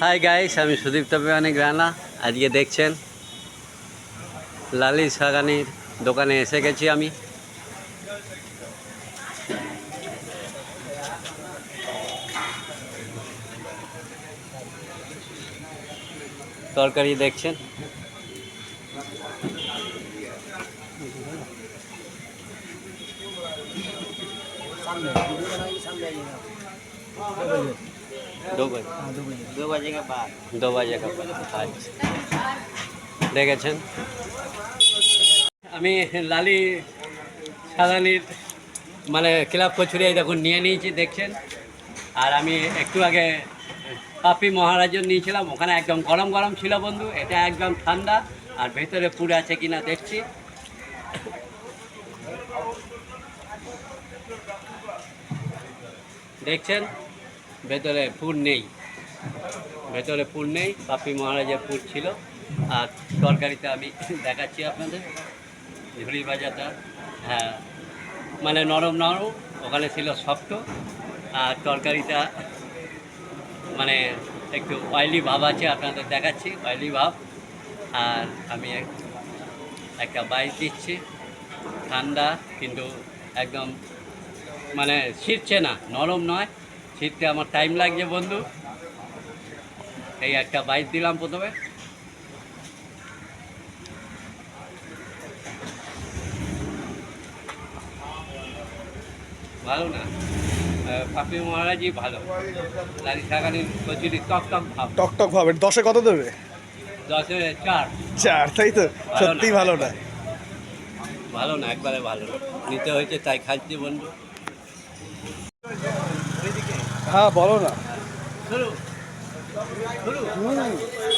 Hi guys, আমি সুদীপ্ত প্রামাণিক রানা। আজকে দেখছেন লালি সাগানির দোকানে এসে গেছি আমি। তরকারি দেখছেন, दो बजे के बाद দেখেছেন। আমি লালি সাদানির মানে ক্লাব কচুরি দেখুন নিয়ে নিয়েছি, দেখছেন। আর আমি একটু আগে পাপি মহারাজের নিয়েছিলাম, ওখানে একদম গরম গরম ছিল বন্ধু। এটা একদম ঠান্ডা, আর ভেতরে পুর আছে কিনা দেখছি। দেখছেন ভেতরে পুর নেই, ভেতরে পুর নেই। পাপি মহারাজের পুর ছিল। আর তরকারিতে আমি দেখাচ্ছি আপনাদের ঝুড়ি ভাজাটা, হ্যাঁ মানে নরম নরম, ওখানে ছিল শক্ত। আর তরকারিটা মানে একটু অয়েলি ভাব আছে, আপনাদের দেখাচ্ছি অয়েলি ভাব। আর আমি একটা বাইট দিচ্ছি, ঠান্ডা কিন্তু একদম মানে ছিটছে না, নরম নয়, ছিটতে আমার টাইম লাগছে বন্ধু। এই একটা বাইট দিলাম প্রথমে। ভালো না, পাপি মহারাজই ভালো। লালি সাগানির কচুরি টক টক ভাব, টক টক ভাবে। 10-এ কত দেবে? 10-এ 4। 4, তাই তো? সত্যি ভালো না, ভালো না, একবারে ভালো না। নিতে হয়েছে তাই খাচ্ছি বন্ধু। হ্যাঁ বলো না।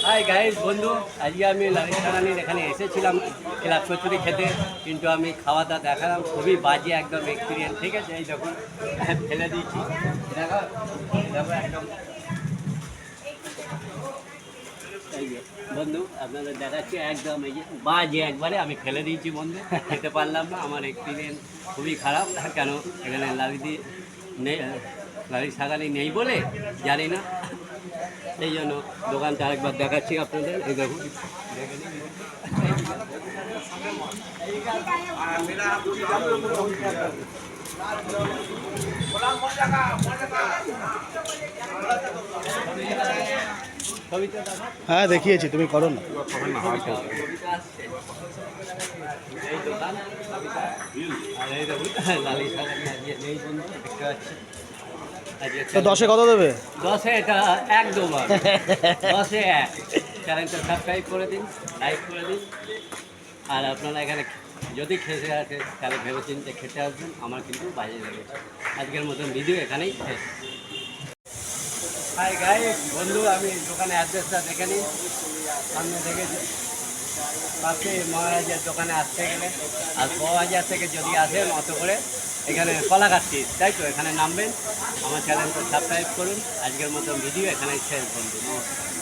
হাই গাইস বন্ধু, আজকে আমি লালি সাগানির এখানে এসেছিলাম ক্লাব কচুরি খেতে, কিন্তু আমি খাওয়াটা দেখালাম, খুবই বাজে একদম এক্সপিরিয়েন্স। ঠিক আছে, এই যখন ফেলে দিয়েছি, দেখো দেখো একদম বন্ধু আপনাদের দেখাচ্ছি, একদম এই যে বাজে একবারে আমি ফেলে দিয়েছি বন্ধু, খেতে পারলাম না। আমার এক্সপিরিয়েন্স খুবই খারাপ। কেন এখানে লালিদি নেই, লালি সাগানি নেই বলে জানি না, এই জন্য দোকানটা আরেকবার দেখাচ্ছি আপনাদের। এই দেখুন, দেখে নিন। হ্যাঁ দেখিয়েছি, তুমি করো না। এই দোকান আর এই দেখুন লালি সাগানি আজকে নেই বন্ধু, দেখতে পাচ্ছি। তো 10-এ কত দেবে? 10-এ এটা 1 দেবো, 10-এ 1। চ্যানেলটা সাবস্ক্রাইব করে দিন, লাইক করে দিন। আর আপনারা এখানে যদি খেতে আসেন তাহলে ভেবেচিন্তে খেতে আসবেন, আমার কিন্তু বাজে লেগেছে। আজকের মতন ভিডিও এখানেই শেষ। হাই গাইস বন্ধু, আমি দোকানে অ্যাড্রেসটা দেখে নিই, সামনে দেখেছি। পাশে মহারাজের দোকানে আসতে গেলে আর বাজার থেকে যদি আসেন অত করে এখানে কলাঘাটটি, তাই তো এখানে নামবেন। আমার চ্যানেলটা সাবস্ক্রাইব করুন। আজকের মতন ভিডিও এখানেই শেষ বন্ধু, নমস্কার।